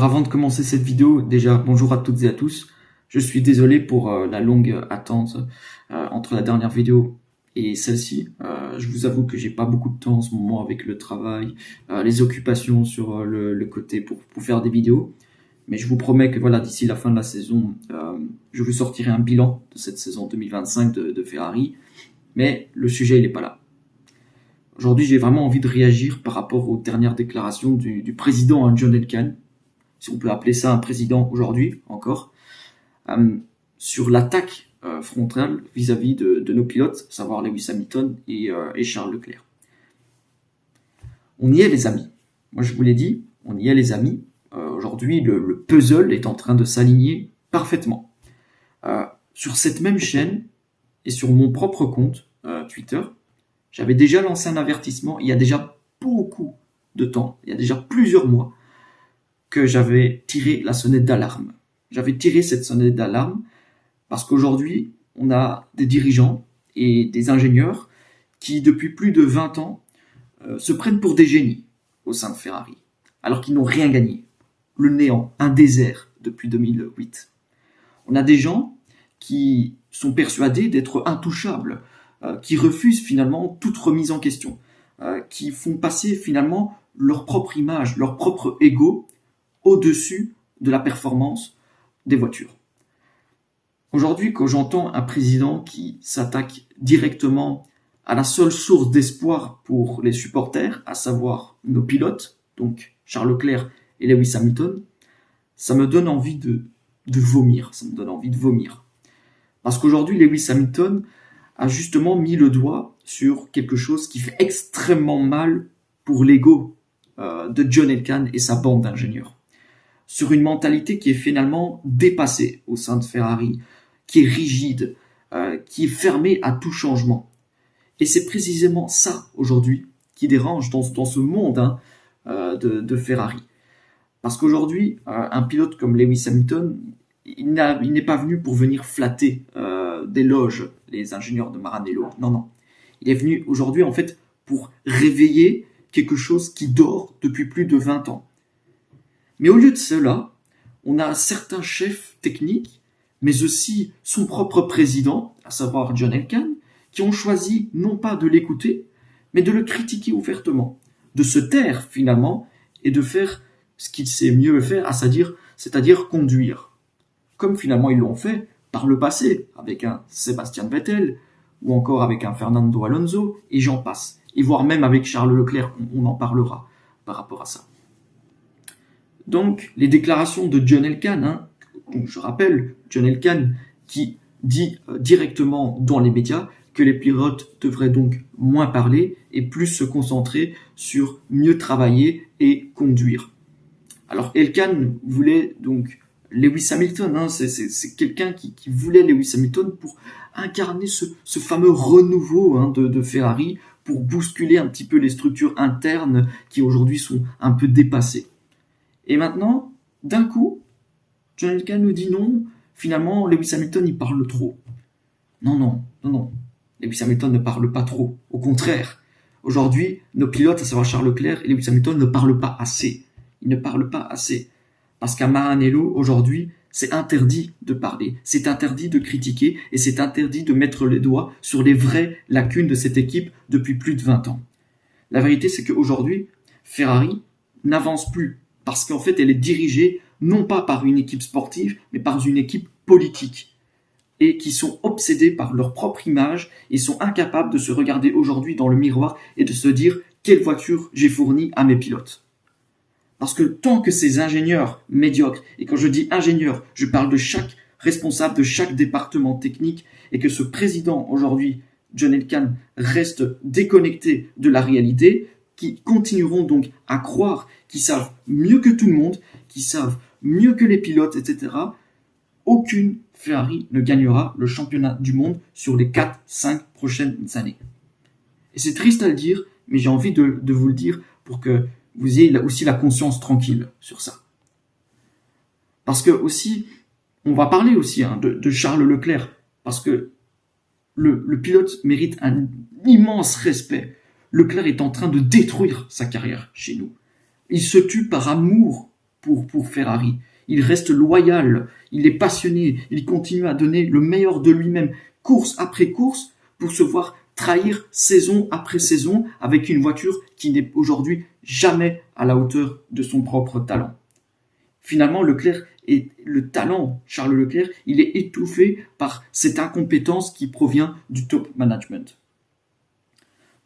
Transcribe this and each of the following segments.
avant de commencer cette vidéo, déjà bonjour à toutes et à tous. Je suis désolé pour la longue attente entre la dernière vidéo et celle-ci. Je vous avoue que j'ai pas beaucoup de temps en ce moment avec le travail, les occupations sur le côté pour faire des vidéos. Mais je vous promets que voilà, d'ici la fin de la saison, je vous sortirai un bilan de cette saison 2025 de Ferrari. Mais le sujet, il n'est pas là. Aujourd'hui, j'ai vraiment envie de réagir par rapport aux dernières déclarations du président John Elkann, si on peut appeler ça un président aujourd'hui encore, sur l'attaque frontale vis-à-vis de nos pilotes, à savoir Lewis Hamilton et Charles Leclerc. On y est les amis. Moi je vous l'ai dit, on y est les amis. Aujourd'hui le puzzle est en train de s'aligner parfaitement. Sur cette même chaîne et sur mon propre compte Twitter, j'avais déjà lancé un avertissement il y a déjà beaucoup de temps, il y a déjà plusieurs mois, que j'avais tiré la sonnette d'alarme. J'avais tiré cette sonnette d'alarme parce qu'aujourd'hui, on a des dirigeants et des ingénieurs qui, depuis plus de 20 ans, se prennent pour des génies au sein de Ferrari, alors qu'ils n'ont rien gagné. Le néant, un désert depuis 2008. On a des gens qui sont persuadés d'être intouchables, qui refusent finalement toute remise en question, qui font passer finalement leur propre image, leur propre ego au-dessus de la performance des voitures. Aujourd'hui, quand j'entends un président qui s'attaque directement à la seule source d'espoir pour les supporters, à savoir nos pilotes, donc Charles Leclerc et Lewis Hamilton, ça me donne envie de vomir. Ça me donne envie de vomir. Parce qu'aujourd'hui, Lewis Hamilton a justement mis le doigt sur quelque chose qui fait extrêmement mal pour l'ego de John Elkann et sa bande d'ingénieurs. Sur une mentalité qui est finalement dépassée au sein de Ferrari, qui est rigide, qui est fermée à tout changement. Et c'est précisément ça, aujourd'hui, qui dérange dans ce monde de Ferrari. Parce qu'aujourd'hui, un pilote comme Lewis Hamilton, il n'est pas venu pour venir flatter d'éloges les ingénieurs de Maranello. Non. Il est venu aujourd'hui, en fait, pour réveiller quelque chose qui dort depuis plus de 20 ans. Mais au lieu de cela, on a certains chefs techniques, mais aussi son propre président, à savoir John Elkann, qui ont choisi non pas de l'écouter, mais de le critiquer ouvertement, de se taire finalement et de faire ce qu'il sait mieux faire, c'est-à-dire conduire. Comme finalement ils l'ont fait par le passé, avec un Sébastien Vettel, ou encore avec un Fernando Alonso, et j'en passe. Et voire même avec Charles Leclerc, on en parlera par rapport à ça. Donc, les déclarations de John Elkann, donc je rappelle, John Elkann qui dit directement dans les médias que les pilotes devraient donc moins parler et plus se concentrer sur mieux travailler et conduire. Alors, Elkann voulait donc Lewis Hamilton, c'est quelqu'un qui voulait Lewis Hamilton pour incarner ce fameux renouveau de Ferrari, pour bousculer un petit peu les structures internes qui aujourd'hui sont un peu dépassées. Et maintenant, d'un coup, John Elkann nous dit non, finalement, Lewis Hamilton, il parle trop. Non. Lewis Hamilton ne parle pas trop. Au contraire, aujourd'hui, nos pilotes, à savoir Charles Leclerc et Lewis Hamilton, ne parlent pas assez. Ils ne parlent pas assez. Parce qu'à Maranello, aujourd'hui, c'est interdit de parler, c'est interdit de critiquer et c'est interdit de mettre les doigts sur les vraies lacunes de cette équipe depuis plus de 20 ans. La vérité, c'est qu'aujourd'hui, Ferrari n'avance plus. Parce qu'en fait, elle est dirigée non pas par une équipe sportive, mais par une équipe politique. Et qui sont obsédés par leur propre image et sont incapables de se regarder aujourd'hui dans le miroir et de se dire quelle voiture j'ai fournie à mes pilotes. Parce que tant que ces ingénieurs médiocres, et quand je dis ingénieurs, je parle de chaque responsable de chaque département technique, et que ce président aujourd'hui, John Elkann, reste déconnecté de la réalité, qui continueront donc à croire qu'ils savent mieux que tout le monde, qu'ils savent mieux que les pilotes, etc., aucune Ferrari ne gagnera le championnat du monde sur les 4-5 prochaines années. Et c'est triste à le dire, mais j'ai envie de vous le dire pour que vous ayez aussi la conscience tranquille sur ça. Parce que aussi, on va parler aussi de Charles Leclerc, parce que le pilote mérite un immense respect. Leclerc est en train de détruire sa carrière chez nous. Il se tue par amour pour Ferrari. Il reste loyal, il est passionné, il continue à donner le meilleur de lui-même, course après course, pour se voir trahir saison après saison avec une voiture qui n'est aujourd'hui jamais à la hauteur de son propre talent. Finalement, le talent, Charles Leclerc, il est étouffé par cette incompétence qui provient du top management.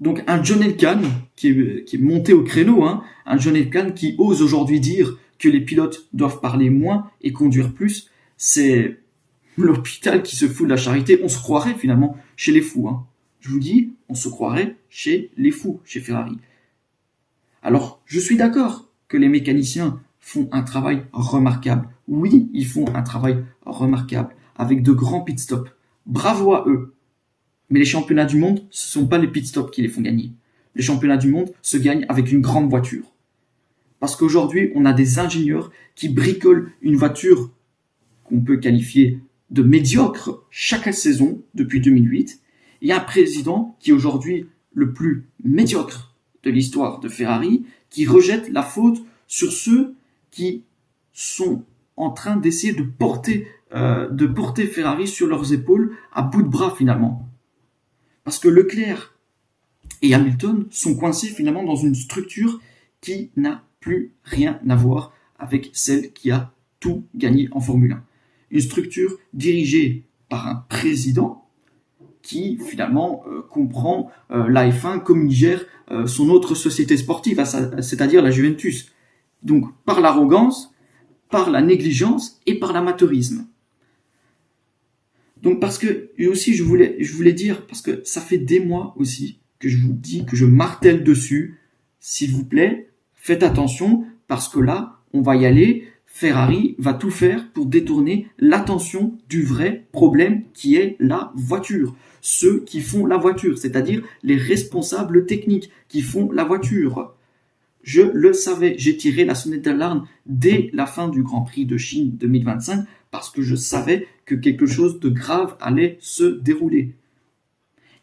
Donc un John Elkann qui est monté au créneau, un John Elkann qui ose aujourd'hui dire que les pilotes doivent parler moins et conduire plus, c'est l'hôpital qui se fout de la charité. On se croirait finalement chez les fous. Je vous dis, on se croirait chez les fous, chez Ferrari. Alors, je suis d'accord que les mécaniciens font un travail remarquable. Oui, ils font un travail remarquable, avec de grands pit stops. Bravo à eux. Mais les championnats du monde, ce ne sont pas les pit stops qui les font gagner. Les championnats du monde se gagnent avec une grande voiture. Parce qu'aujourd'hui, on a des ingénieurs qui bricolent une voiture qu'on peut qualifier de médiocre chaque saison depuis 2008. Il y a un président qui est aujourd'hui le plus médiocre de l'histoire de Ferrari, qui rejette la faute sur ceux qui sont en train d'essayer de porter Ferrari sur leurs épaules à bout de bras finalement. Parce que Leclerc et Hamilton sont coincés finalement dans une structure qui n'a plus rien à voir avec celle qui a tout gagné en Formule 1. Une structure dirigée par un président qui finalement comprend la F1 comme il gère son autre société sportive, c'est-à-dire la Juventus. Donc par l'arrogance, par la négligence et par l'amateurisme. Donc parce que, et aussi je voulais dire, parce que ça fait des mois aussi que je vous dis, que je martèle dessus, s'il vous plaît, faites attention, parce que là, on va y aller, Ferrari va tout faire pour détourner l'attention du vrai problème qui est la voiture. Ceux qui font la voiture, c'est-à-dire les responsables techniques qui font la voiture. Je le savais, j'ai tiré la sonnette d'alarme dès la fin du Grand Prix de Chine 2025 parce que je savais que quelque chose de grave allait se dérouler.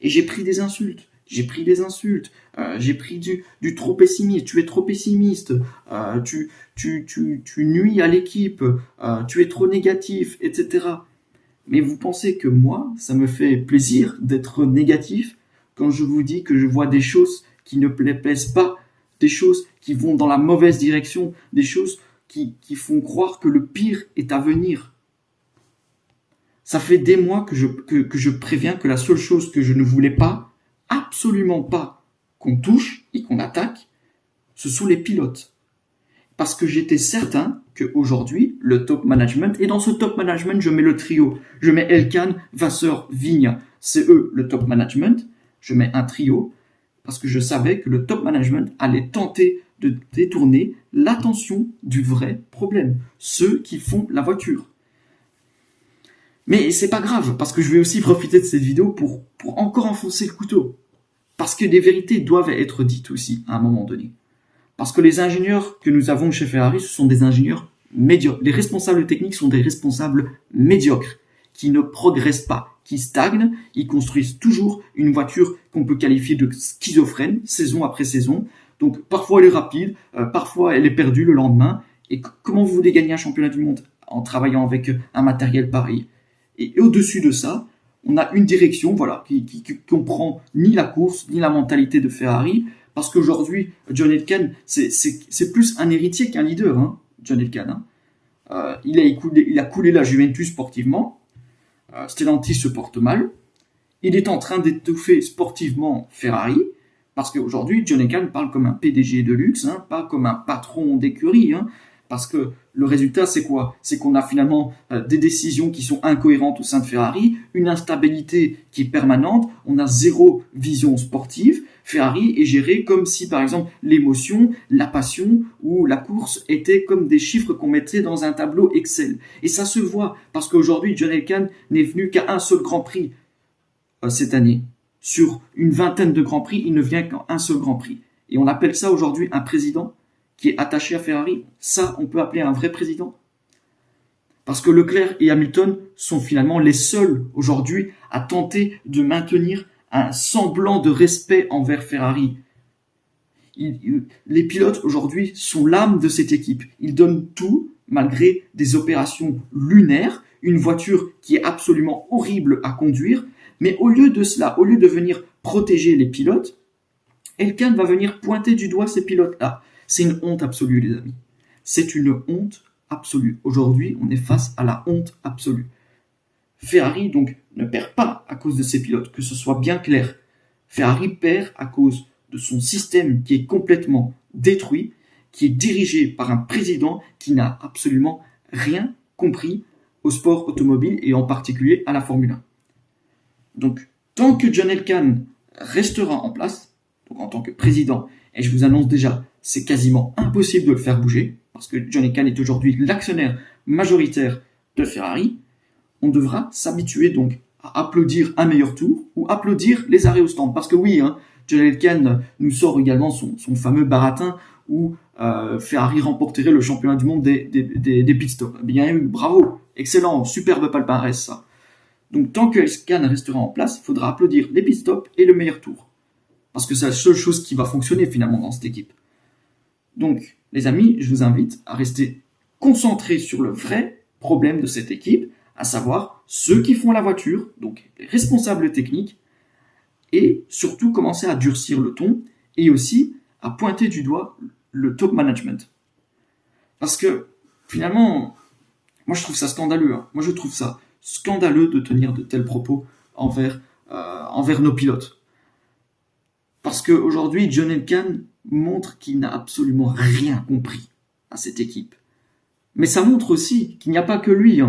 Et j'ai pris des insultes, j'ai pris du trop pessimiste, tu es trop pessimiste, tu nuis à l'équipe, tu es trop négatif, etc. Mais vous pensez que moi, ça me fait plaisir d'être négatif quand je vous dis que je vois des choses qui ne plaisent pas, des choses qui vont dans la mauvaise direction, des choses qui font croire que le pire est à venir. Ça fait des mois que je préviens que la seule chose que je ne voulais pas, absolument pas, qu'on touche et qu'on attaque, ce sont les pilotes. Parce que j'étais certain qu'aujourd'hui, le top management, et dans ce top management, je mets le trio. Je mets Elkann, Vasseur, Vigne. C'est eux, le top management. Je mets un trio parce que je savais que le top management allait tenter de détourner l'attention du vrai problème. Ceux qui font la voiture. Mais c'est pas grave, parce que je vais aussi profiter de cette vidéo pour encore enfoncer le couteau. Parce que des vérités doivent être dites aussi, à un moment donné. Parce que les ingénieurs que nous avons chez Ferrari, ce sont des ingénieurs médiocres. Les responsables techniques sont des responsables médiocres, qui ne progressent pas, qui stagnent, ils construisent toujours une voiture qu'on peut qualifier de schizophrène, saison après saison. Donc parfois elle est rapide, parfois elle est perdue le lendemain. Et comment vous voulez gagner un championnat du monde en travaillant avec un matériel pareil? Et au-dessus de ça, on a une direction qui comprend ni la course, ni la mentalité de Ferrari. Parce qu'aujourd'hui, John Elkann, c'est plus un héritier qu'un leader, John Elkann. Il a coulé la Juventus sportivement. Stellantis se porte mal. Il est en train d'étouffer sportivement Ferrari. Parce qu'aujourd'hui, John Elkann parle comme un PDG de luxe, pas comme un patron d'écurie. Parce que le résultat, c'est quoi? C'est qu'on a finalement des décisions qui sont incohérentes au sein de Ferrari, une instabilité qui est permanente, on a zéro vision sportive. Ferrari est géré comme si, par exemple, l'émotion, la passion ou la course étaient comme des chiffres qu'on mettrait dans un tableau Excel. Et ça se voit, parce qu'aujourd'hui, John Elkann n'est venu qu'à un seul Grand Prix cette année. Sur une vingtaine de Grands Prix, il ne vient qu'à un seul Grand Prix. Et on appelle ça aujourd'hui un président qui est attaché à Ferrari. Ça, on peut appeler un vrai président. Parce que Leclerc et Hamilton sont finalement les seuls aujourd'hui à tenter de maintenir un semblant de respect envers Ferrari. Les pilotes aujourd'hui sont l'âme de cette équipe. Ils donnent tout malgré des opérations lunaires, une voiture qui est absolument horrible à conduire. Mais au lieu de cela, au lieu de venir protéger les pilotes, Elkann va venir pointer du doigt ces pilotes-là. C'est une honte absolue, les amis. C'est une honte absolue. Aujourd'hui, on est face à la honte absolue. Ferrari, donc, ne perd pas à cause de ses pilotes, que ce soit bien clair. Ferrari perd à cause de son système qui est complètement détruit, qui est dirigé par un président qui n'a absolument rien compris au sport automobile et en particulier à la Formule 1. Donc, tant que John Elkann restera en place, donc en tant que président, et je vous annonce déjà, c'est quasiment impossible de le faire bouger, parce que John Elkann est aujourd'hui l'actionnaire majoritaire de Ferrari, on devra s'habituer donc à applaudir un meilleur tour ou applaudir les arrêts au stand. Parce que oui, John Elkann nous sort également son fameux baratin où Ferrari remporterait le championnat du monde des pit stops. Bien eu, bravo, excellent, superbe palmarès ça. Donc tant que Elkann restera en place, il faudra applaudir les pit stops et le meilleur tour. Parce que c'est la seule chose qui va fonctionner finalement dans cette équipe. Donc les amis, je vous invite à rester concentrés sur le vrai problème de cette équipe, à savoir ceux qui font la voiture, donc les responsables techniques, et surtout commencer à durcir le ton et aussi à pointer du doigt le top management. Parce que finalement, moi je trouve ça scandaleux. Moi je trouve ça scandaleux de tenir de tels propos envers nos pilotes. Parce qu'aujourd'hui, John Elkann montre qu'il n'a absolument rien compris à cette équipe. Mais ça montre aussi qu'il n'y a pas que lui.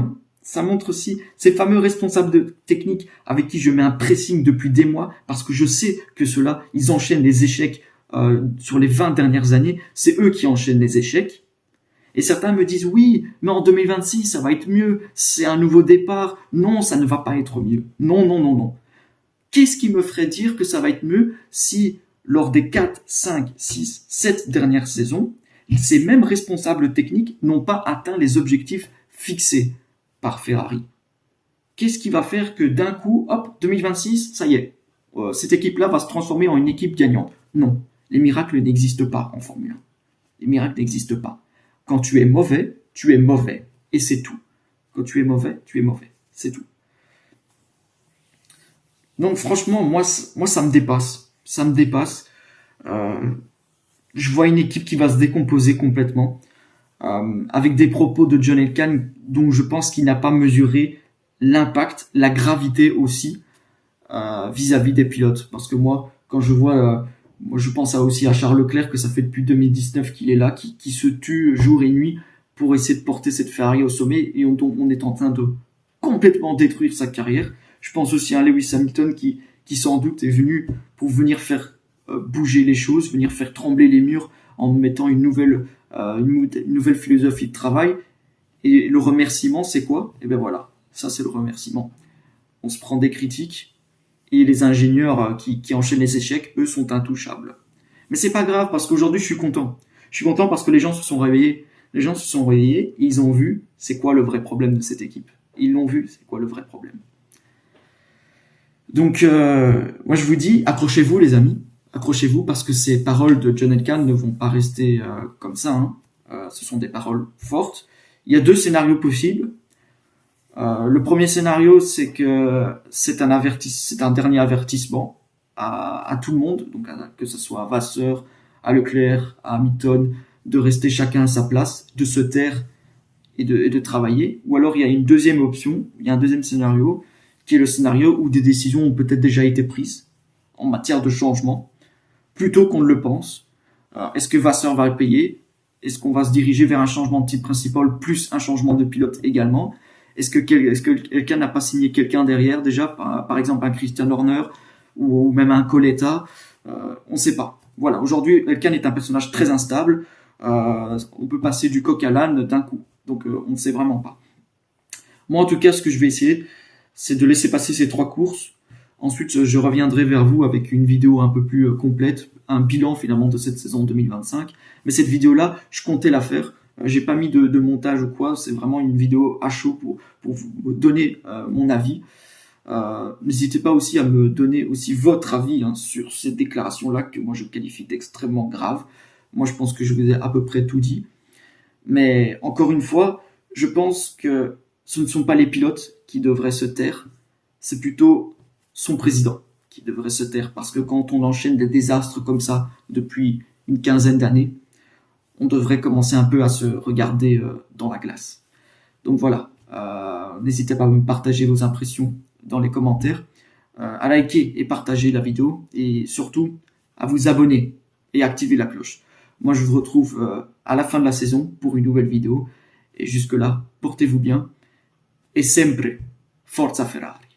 Ça montre aussi ces fameux responsables techniques avec qui je mets un pressing depuis des mois parce que je sais que ceux-là, ils enchaînent les échecs sur les 20 dernières années. C'est eux qui enchaînent les échecs. Et certains me disent, oui, mais en 2026, ça va être mieux. C'est un nouveau départ. Non, ça ne va pas être mieux. Non, non, non, non. Qu'est-ce qui me ferait dire que ça va être mieux si, lors des 4, 5, 6, 7 dernières saisons, ces mêmes responsables techniques n'ont pas atteint les objectifs fixés par Ferrari? Qu'est-ce qui va faire que d'un coup, hop, 2026, ça y est, cette équipe-là va se transformer en une équipe gagnante? Non, les miracles n'existent pas en Formule 1. Les miracles n'existent pas. Quand tu es mauvais, et c'est tout. Quand tu es mauvais, c'est tout. Donc franchement, moi ça me dépasse. Ça me dépasse. Je vois une équipe qui va se décomposer complètement. Avec des propos de John Elkann dont je pense qu'il n'a pas mesuré l'impact, la gravité aussi vis-à-vis des pilotes. Parce que moi, quand je vois, je pense aussi à Charles Leclerc, que ça fait depuis 2019 qu'il est là, qui se tue jour et nuit pour essayer de porter cette Ferrari au sommet, et on est en train de complètement détruire sa carrière. Je pense aussi à Lewis Hamilton qui sans doute est venu pour venir faire bouger les choses, venir faire trembler les murs en mettant une nouvelle philosophie de travail. Et le remerciement, c'est quoi? Et bien voilà, ça c'est le remerciement. On se prend des critiques et les ingénieurs qui enchaînent les échecs, eux, sont intouchables. Mais c'est pas grave parce qu'aujourd'hui je suis content. Je suis content parce que les gens se sont réveillés. Les gens se sont réveillés et ils ont vu c'est quoi le vrai problème de cette équipe. Ils l'ont vu, c'est quoi le vrai problème. Donc moi je vous dis, accrochez-vous les amis. Accrochez-vous parce que ces paroles de John Elkann ne vont pas rester comme ça. Ce sont des paroles fortes. Il y a 2 scénarios possibles. Le premier scénario, c'est que c'est un dernier avertissement à tout le monde, donc que ce soit à Vasseur, à Leclerc, à Hamilton, de rester chacun à sa place, de se taire et de travailler. Ou alors il y a une deuxième option, il y a un deuxième scénario, qui est le scénario où des décisions ont peut-être déjà été prises en matière de changement, plutôt qu'on ne le pense. Est-ce que Vasseur va le payer? Est-ce qu'on va se diriger vers un changement de titre principal plus un changement de pilote également? Est-ce que quelqu'un n'a pas signé quelqu'un derrière déjà, par exemple un Christian Horner ou même un Coletta? On ne sait pas. Voilà, aujourd'hui, Elkann est un personnage très instable. On peut passer du coq à l'âne d'un coup. Donc on ne sait vraiment pas. Moi, en tout cas, ce que je vais essayer, c'est de laisser passer ces 3 courses. Ensuite, je reviendrai vers vous avec une vidéo un peu plus complète, un bilan finalement de cette saison 2025. Mais cette vidéo-là, je comptais la faire. J'ai pas mis de montage ou quoi. C'est vraiment une vidéo à chaud pour vous donner mon avis. N'hésitez pas aussi à me donner aussi votre avis sur cette déclaration-là que moi je qualifie d'extrêmement grave. Moi je pense que je vous ai à peu près tout dit. Mais encore une fois, je pense que ce ne sont pas les pilotes qui devraient se taire, c'est plutôt son président qui devrait se taire. Parce que quand on enchaîne des désastres comme ça depuis une quinzaine d'années, on devrait commencer un peu à se regarder dans la glace. Donc voilà, n'hésitez pas à me partager vos impressions dans les commentaires, à liker et partager la vidéo, et surtout à vous abonner et activer la cloche. Moi je vous retrouve à la fin de la saison pour une nouvelle vidéo, et jusque là, portez-vous bien, et sempre, Forza Ferrari.